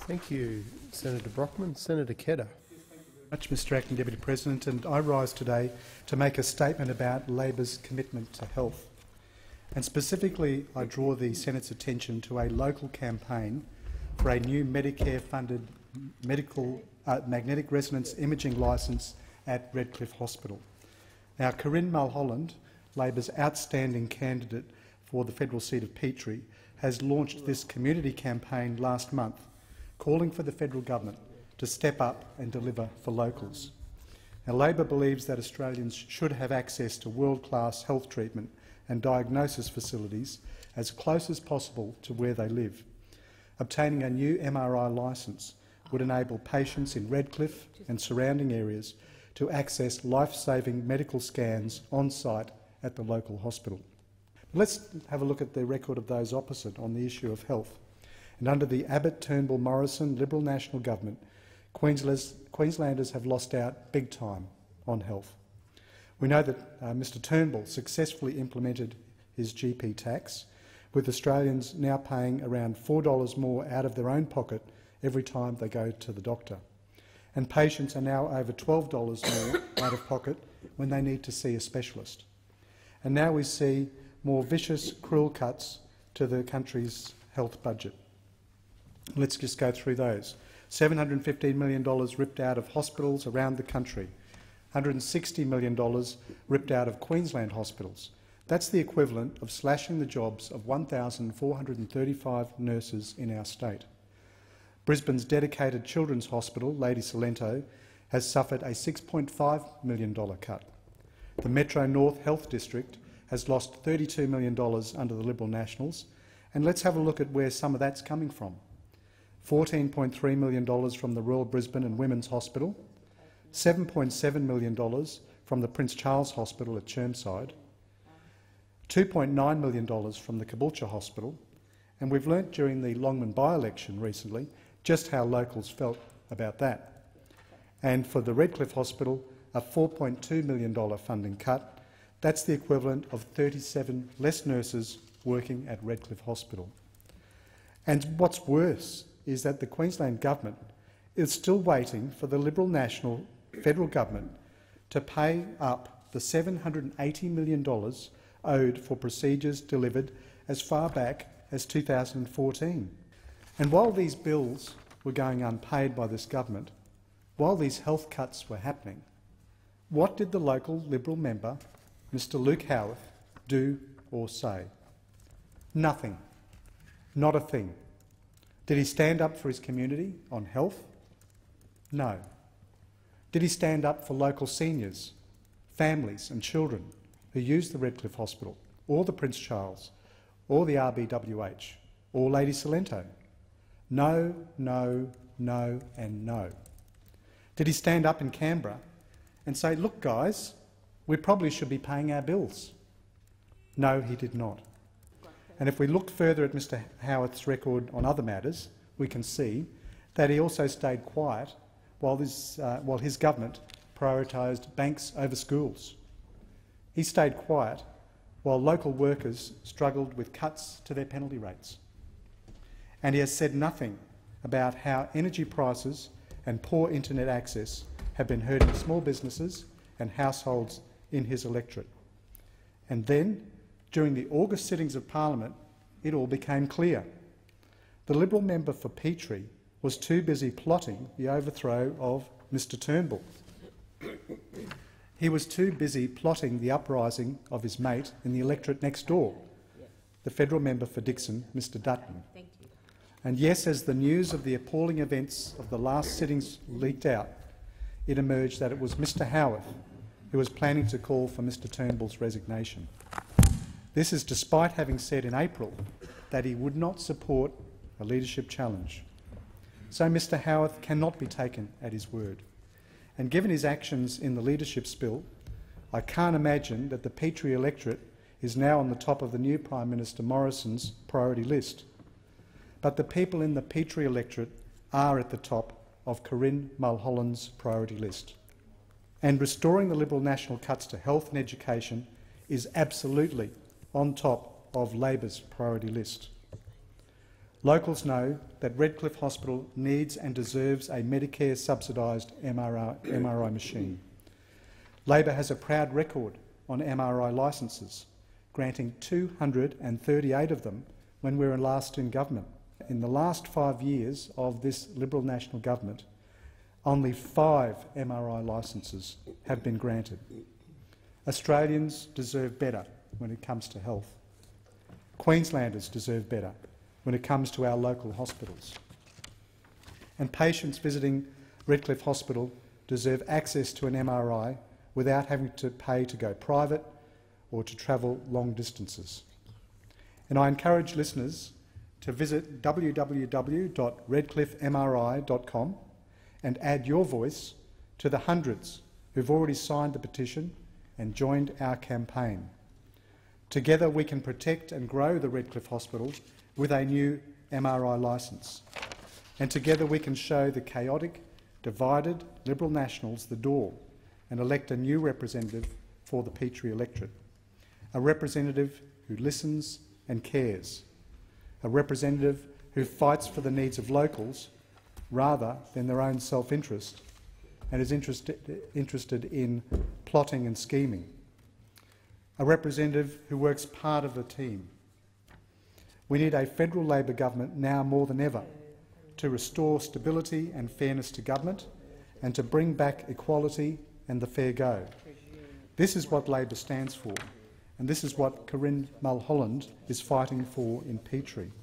Thank you, Senator Brockman. Senator Kedder. Much, Mr Acting Deputy President, and I rise today to make a statement about Labor's commitment to health. And specifically, I draw the Senate's attention to a local campaign for a new Medicare-funded magnetic resonance imaging licence at Redcliffe Hospital. Now, Corinne Mulholland, Labor's outstanding candidate for the federal seat of Petrie, has launched this community campaign last month, calling for the federal government to step up and deliver for locals. Now, Labor believes that Australians should have access to world-class health treatment and diagnosis facilities as close as possible to where they live. Obtaining a new MRI licence would enable patients in Redcliffe and surrounding areas to access life-saving medical scans on-site at the local hospital. Let's have a look at the record of those opposite on the issue of health. And under the Abbott-Turnbull-Morrison Liberal National Government, Queenslanders have lost out big time on health. We know that Mr Turnbull successfully implemented his GP tax, with Australians now paying around $4 more out of their own pocket every time they go to the doctor. And patients are now over $12 more out of pocket when they need to see a specialist. And now we see more vicious, cruel cuts to the country's health budget. Let's just go through those. $715 million ripped out of hospitals around the country. $160 million ripped out of Queensland hospitals. That's the equivalent of slashing the jobs of 1,435 nurses in our state. Brisbane's dedicated children's hospital, Lady Cilento, has suffered a $6.5 million cut. The Metro North Health District has lost $32 million under the Liberal Nationals, and let's have a look at where some of that's coming from. $14.3 million from the Royal Brisbane and Women's Hospital, $7.7 million from the Prince Charles Hospital at Chermside, $2.9 million from the Caboolture Hospital, and we've learnt during the Longman by-election recently just how locals felt about that. And for the Redcliffe Hospital, a $4.2 million funding cut. That's the equivalent of 37 less nurses working at Redcliffe Hospital. And what's worse is that the Queensland Government is still waiting for the Liberal National federal government to pay up the $780 million owed for procedures delivered as far back as 2014. And while these bills were going unpaid by this government, while these health cuts were happening, what did the local Liberal member, Mr Luke Howarth, do or say? Nothing. Not a thing. Did he stand up for his community on health? No. Did he stand up for local seniors, families and children who use the Redcliffe Hospital, or the Prince Charles, or the RBWH, or Lady Cilento? No, no, no and no. Did he stand up in Canberra and say, look guys, we probably should be paying our bills? No, he did not. And if we look further at Mr Howarth's record on other matters, we can see that he also stayed quiet while his government prioritised banks over schools. He stayed quiet while local workers struggled with cuts to their penalty rates. And he has said nothing about how energy prices and poor internet access have been hurting small businesses and households in his electorate. And then, during the August sittings of Parliament, it all became clear. The Liberal member for Petrie was too busy plotting the overthrow of Mr Turnbull. He was too busy plotting the uprising of his mate in the electorate next door, the federal member for Dixon, Mr Dutton. And yes, as the news of the appalling events of the last sittings leaked out, it emerged that it was Mr Howarth who was planning to call for Mr Turnbull's resignation. This is despite having said in April that he would not support a leadership challenge. So Mr Howarth cannot be taken at his word. And given his actions in the leadership spill, I can't imagine that the Petrie electorate is now on the top of the new Prime Minister Morrison's priority list. But the people in the Petrie electorate are at the top of Corinne Mulholland's priority list. And restoring the Liberal National cuts to health and education is absolutely on top of Labor's priority list. Locals know that Redcliffe Hospital needs and deserves a Medicare subsidised MRI machine. Labor has a proud record on MRI licences, granting 238 of them when we were last in government. In the last 5 years of this Liberal National Government, only 5 MRI licences have been granted. Australians deserve better when it comes to health. Queenslanders deserve better when it comes to our local hospitals. And patients visiting Redcliffe Hospital deserve access to an MRI without having to pay to go private or to travel long distances. And I encourage listeners to visit www.redcliffemri.com and add your voice to the hundreds who've already signed the petition and joined our campaign. Together we can protect and grow the Redcliffe Hospital with a new MRI licence. And together we can show the chaotic, divided Liberal Nationals the door and elect a new representative for the Petrie electorate. A representative who listens and cares. A representative who fights for the needs of locals rather than their own self-interest and is interested in plotting and scheming. A representative who works part of a team. We need a federal Labor government now more than ever to restore stability and fairness to government and to bring back equality and the fair go. This is what Labor stands for, and this is what Corinne Mulholland is fighting for in Petrie.